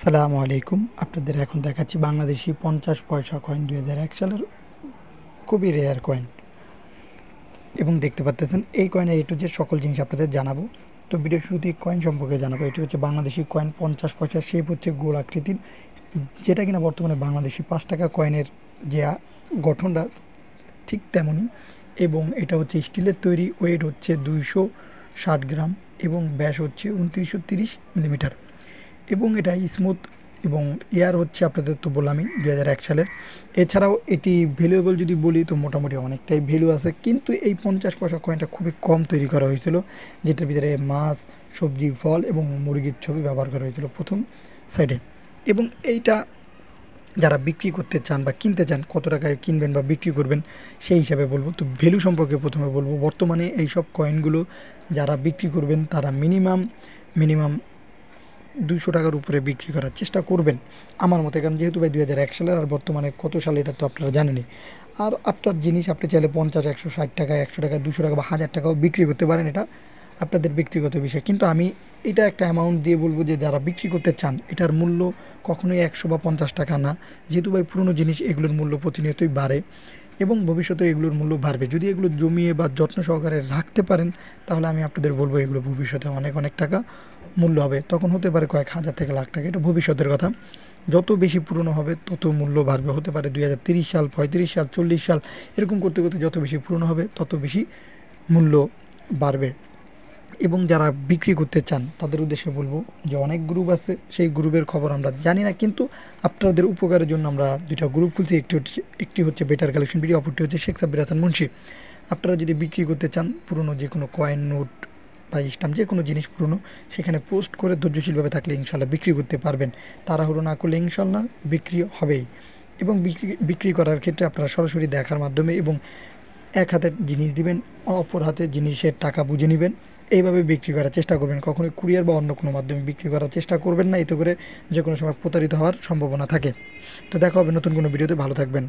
সালামু আলাইকুম। আপনাদের এখন দেখাচ্ছি বাংলাদেশি 50 পয়সা কয়েন 2001 সালের খুবই রেয়ার কয়েন। এবং দেখতে পাচ্ছেন এই কয়েনের এ টু জেড সকল জিনিস আপনাদের জানাবো। তো ভিডিও শুরুতে কয়েন সম্পর্কে জানাবো। এটি হচ্ছে বাংলাদেশি কয়েন 50 পয়সার শেপ হচ্ছে গোল আকৃতির, যেটা কিনা বর্তমানে বাংলাদেশি 5 টাকা কয়েনের যে গঠনটা ঠিক তেমনই। এবং এটা হচ্ছে স্টিলের তৈরি, ওয়েট হচ্ছে 260 গ্রাম এবং ব্যাস হচ্ছে 2930 মিলিমিটার। এবং এটা স্মুথ এবং এয়ার হচ্ছে আপনাদের তো বললামই 2001 সালের। এছাড়াও এটি ভ্যালুয়েবল যদি বলি তো মোটামুটি অনেকটাই ভ্যালু আছে, কিন্তু এই 50 পয়সা কয়েনটা খুবই কম তৈরি করা হয়েছিল, যেটার ভিতরে মাছ, সবজি, ফল এবং মুরগির ছবি ব্যবহার করা হয়েছিল প্রথম সাইডে। এবং এইটা যারা বিক্রি করতে চান বা কিনতে চান, কত টাকায় কিনবেন বা বিক্রি করবেন সেই হিসাবে বলবো। তো ভ্যালু সম্পর্কে প্রথমে বলবো, বর্তমানে এইসব কয়েনগুলো যারা বিক্রি করবেন তারা মিনিমাম 200 টাকার উপরে বিক্রি করার চেষ্টা করবেন আমার মতে, কারণ যেহেতু ভাই 2001 সালের আর বর্তমানে কত সালে এটা তো আপনারা জানেনই। আর আপনার জিনিস আপনি চাইলে 50, 160 টাকা, 100 টাকা, 200 টাকা বা 1000 টাকাও বিক্রি করতে পারেন, এটা আপনাদের ব্যক্তিগত বিষয়। কিন্তু আমি এটা একটা অ্যামাউন্ট দিয়ে বলবো যে যারা বিক্রি করতে চান এটার মূল্য কখনোই 100 বা 50 টাকা না, যেহেতু ভাই পুরনো জিনিস এগুলোর মূল্য প্রতিনিয়তই বাড়ে এবং ভবিষ্যতে এগুলোর মূল্য বাড়বে। যদি এগুলো জমিয়ে বা যত্ন সহকারে রাখতে পারেন তাহলে আমি আপনাদের বলবো এগুলো ভবিষ্যতে অনেক অনেক টাকা মূল্য হবে, তখন হতে পারে কয়েক হাজার থেকে লাখ টাকা, এটা ভবিষ্যতের কথা। যত বেশি পুরনো হবে তত মূল্য বাড়বে, হতে পারে 2030 সাল, 35 সাল, 40 সাল, এরকম করতে করতে যত বেশি পুরনো হবে তত বেশি মূল্য বাড়বে। এবং যারা বিক্রি করতে চান তাদের উদ্দেশ্যে বলবো যে অনেক গ্রুপ আছে, সেই গ্রুপের খবর আমরা জানি না, কিন্তু আপনাদের উপকারের জন্য আমরা দুইটা গ্রুপ খুলছি। একটি হচ্ছে বেটার কালেকশন ভিডিও, অপরটি হচ্ছে শেখ সাব্বির হাসান মুন্সি। আপনারা যদি বিক্রি করতে চান পুরনো যে কোনো কয়েন, নোট বা স্টাম্প, যে কোনো জিনিস পুরনো, সেখানে পোস্ট করে ধৈর্যশীলভাবে থাকলে ইনশাল্লাহ বিক্রি করতে পারবেন। তাড়াহুড়ো না করলে ইনশাল্লাহ বিক্রি হবেই। এবং বিক্রি করার ক্ষেত্রে আপনারা সরাসরি দেখার মাধ্যমে এবং এক হাতে জিনিস দিবেন, অপর হাতে জিনিসের টাকা বুঝে নেবেন, এইভাবে বিক্রি করার চেষ্টা করবেন। কখনোই কুরিয়ার বা অন্য কোনো মাধ্যমে বিক্রি করার চেষ্টা করবেন না, এতে করে যে কোনো সময় প্রতারিত হওয়ার সম্ভাবনা থাকে। তো দেখা হবে নতুন কোনো ভিডিওতে, ভালো থাকবেন।